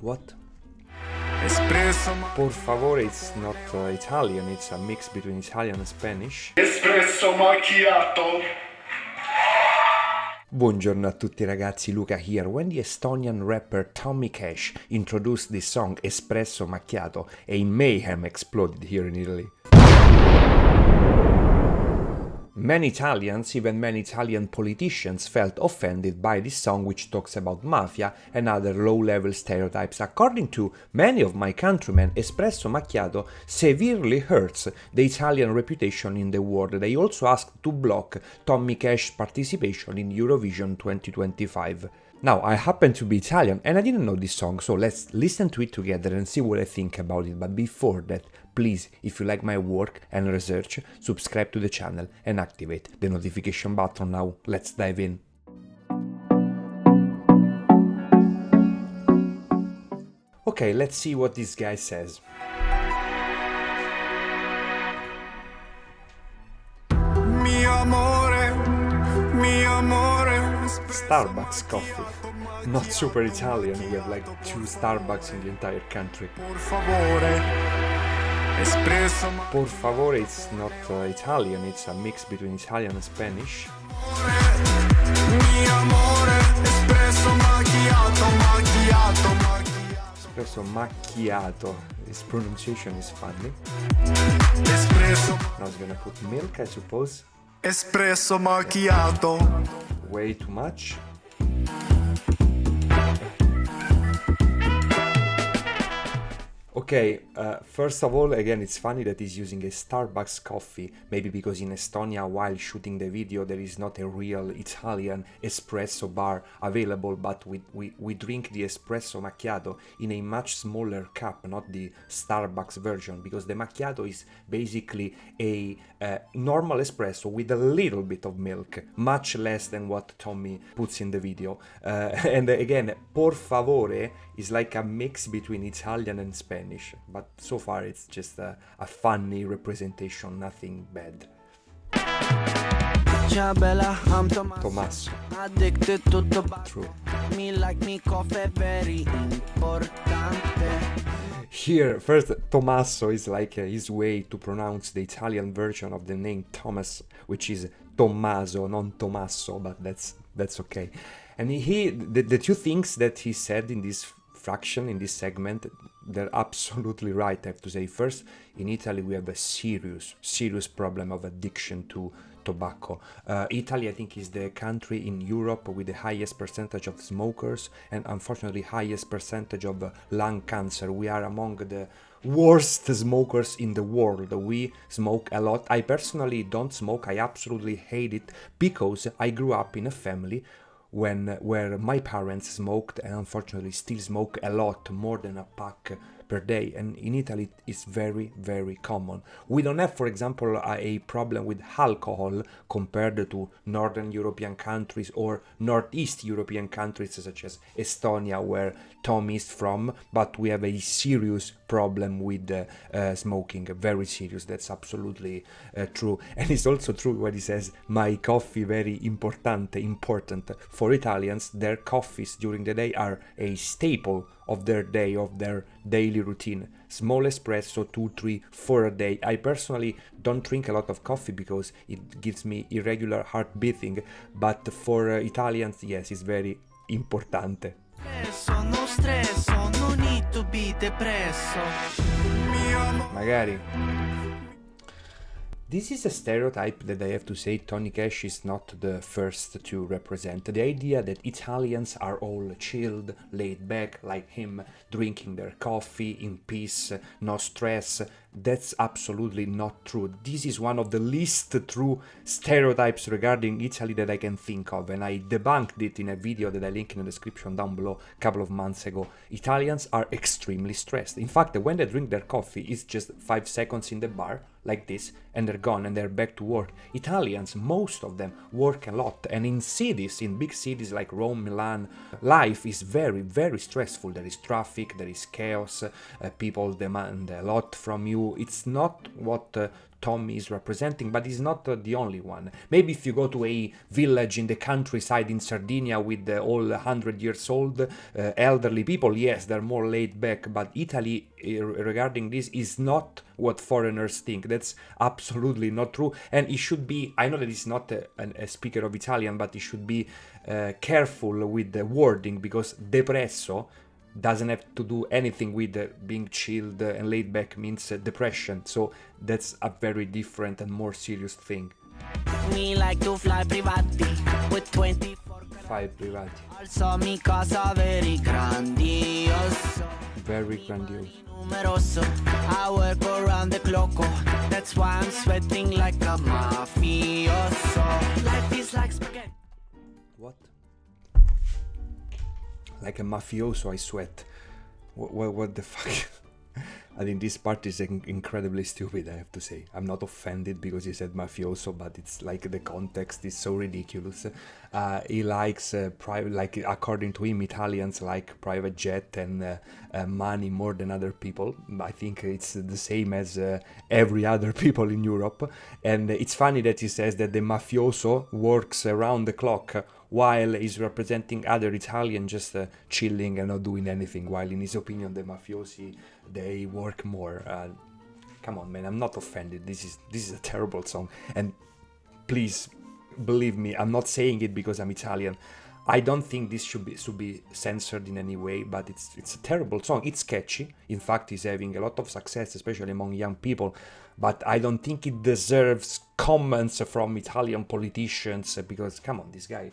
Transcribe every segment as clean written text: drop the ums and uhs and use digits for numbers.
What? Espresso Por favore, it's not Italian, it's a mix between Italian and Spanish. Espresso Macchiato. Buongiorno a tutti ragazzi, Luca here. When the Estonian rapper Tommy Cash introduced this song Espresso Macchiato, a mayhem exploded here in Italy. Many Italians, even many Italian politicians, felt offended by this song which talks about mafia and other low-level stereotypes. According to many of my countrymen, Espresso Macchiato severely hurts the Italian reputation in the world. They also asked to block Tommy Cash's participation in Eurovision 2025. Now, I happen to be Italian and I didn't know this song, so let's listen to it together and see what I think about it. But before that, please, if you like my work and research, subscribe to the channel and activate the notification button. Now, let's dive in. Okay, let's see what this guy says. Mio amore, Starbucks coffee. Not super Italian, we have like 2 Starbucks in the entire country. por favore. Espresso Por favore, it's not Italian, it's a mix between Italian and Spanish. mio amore, espresso macchiato, macchiato, macchiato. Espresso macchiato. His pronunciation is funny. Espresso, Now it's gonna put milk, I suppose. espresso macchiato. Way too much. Okay, first of all, again, it's funny that he's using a Starbucks coffee, maybe because in Estonia, while shooting the video, there is not a real Italian espresso bar available, but we drink the espresso macchiato in a much smaller cup, not the Starbucks version, because the macchiato is basically a normal espresso with a little bit of milk, much less than what Tommy puts in the video. And again, por favore is like a mix between Italian and Spanish, but so far it's just a funny representation, nothing bad. Ciao Bella, I'm Tommaso. addicted to tobacco. True. Me like me coffee very importante. Here, first, Tommaso is like his way to pronounce the Italian version of the name Thomas, which is Tommaso, non Tommaso, but that's okay. And the 2 things that he said in this fraction, in this segment, they're absolutely right, I have to say. First, in Italy we have a serious problem of addiction to tobacco. Italy, I think, is the country in Europe with the highest percentage of smokers and unfortunately highest percentage of lung cancer. We are among the worst smokers in the world. We smoke a lot. I personally don't smoke. I absolutely hate it because I grew up in a family where my parents smoked and unfortunately still smoke a lot, more than a pack per day, and in Italy it's very, very common. We don't have, for example, a problem with alcohol compared to Northern European countries or Northeast European countries such as Estonia, where Tom is from, but we have a serious problem with smoking, very serious. That's absolutely true. And it's also true when he says my coffee very important. For Italians, their coffees during the day are a staple of their day, of their daily routine. Small espresso, 2, 3, 4 a day. I personally don't drink a lot of coffee because it gives me irregular heart beating, but for Italians, yes, it's very importante. No stress, no need to be depresso. Magari. This is a stereotype that I have to say Tony Cash is not the first to represent. The idea that Italians are all chilled, laid back, like him, drinking their coffee in peace, no stress, that's absolutely not true. This is one of the least true stereotypes regarding Italy that I can think of, and I debunked it in a video that I link in the description down below a couple of months ago. Italians are extremely stressed. In fact, when they drink their coffee, it's just 5 seconds in the bar, like this, and they're gone and they're back to work. Italians, most of them, work a lot, and in cities, in big cities like Rome, Milan, life is very, very stressful. There is traffic, there is chaos, people demand a lot from you. It's not what Tommy is representing, but he's not the only one. Maybe if you go to a village in the countryside in Sardinia with all 100 years old elderly people, yes, they're more laid back, but Italy regarding this is not what foreigners think. That's absolutely not true, and it should be, I know that he's not a speaker of Italian, but he should be careful with the wording, because depresso doesn't have to do anything with being chilled and laid back, means depression, so that's a very different and more serious thing. We like to fly privati with 24 Fai privati. Also mi casa very grandioso. Very grandiose. Numeroso. I work around the clock. That's why I'm sweating like a mafioso. Life is like spaghetti. What? Like a mafioso, I sweat. What the fuck? I think this part is incredibly stupid, I have to say. I'm not offended because he said mafioso, but it's like the context is so ridiculous. He likes private, like according to him, Italians like private jet and money more than other people. I think it's the same as every other people in Europe. And it's funny that he says that the mafioso works around the clock while he's representing other Italians just chilling and not doing anything, while in his opinion the mafiosi, they work more. Come on, man, I'm not offended. This is a terrible song, and please believe me, I'm not saying it because I'm Italian. I don't think this should be censored in any way, but it's a terrible song. It's catchy. In fact, it's having a lot of success, especially among young people. But I don't think it deserves comments from Italian politicians because, come on, this guy.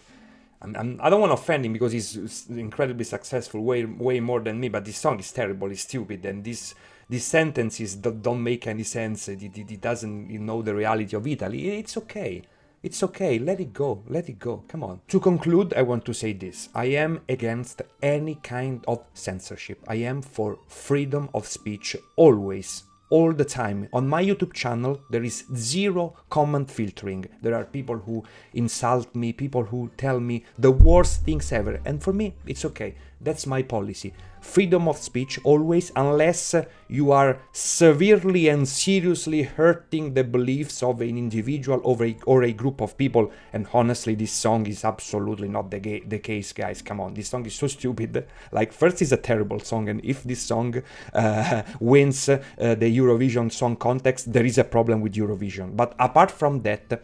I don't want to offend him because he's incredibly successful, way more than me. But this song is terrible, it's stupid, and these sentences don't make any sense. He doesn't know the reality of Italy. It's okay. It's okay, let it go, come on. To conclude, I want to say this. I am against any kind of censorship. I am for freedom of speech always, all the time. On my YouTube channel, there is zero comment filtering. There are people who insult me, people who tell me the worst things ever. And for me, it's okay. That's my policy. Freedom of speech always, unless you are severely and seriously hurting the beliefs of an individual or a group of people. And honestly, this song is absolutely not the case, guys. Come on, this song is so stupid. Like, first, it's a terrible song, and if this song wins the Eurovision Song Contest, there is a problem with Eurovision. But apart from that,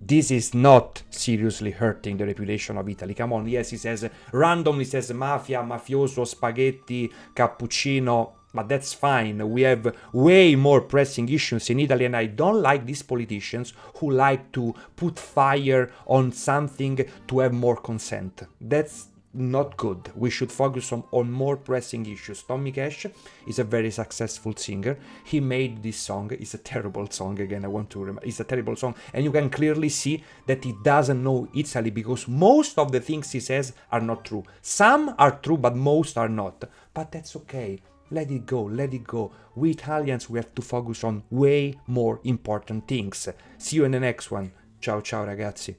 this is not seriously hurting the reputation of Italy. Come on, yes, he says randomly, says mafia, mafioso, spaghetti, cappuccino, but that's fine. We have way more pressing issues in Italy, and I don't like these politicians who like to put fire on something to have more consent. That's not good. We should focus on more pressing issues. Tommy Cash is a very successful singer. He made this song. It's a terrible song. Again, I want to remember, it's a terrible song, and you can clearly see that he doesn't know Italy because most of the things he says are not true. Some are true, but most are not. But that's okay. Let it go, let it go. We Italians, we have to focus on way more important things. See you in the next one. Ciao ciao ragazzi.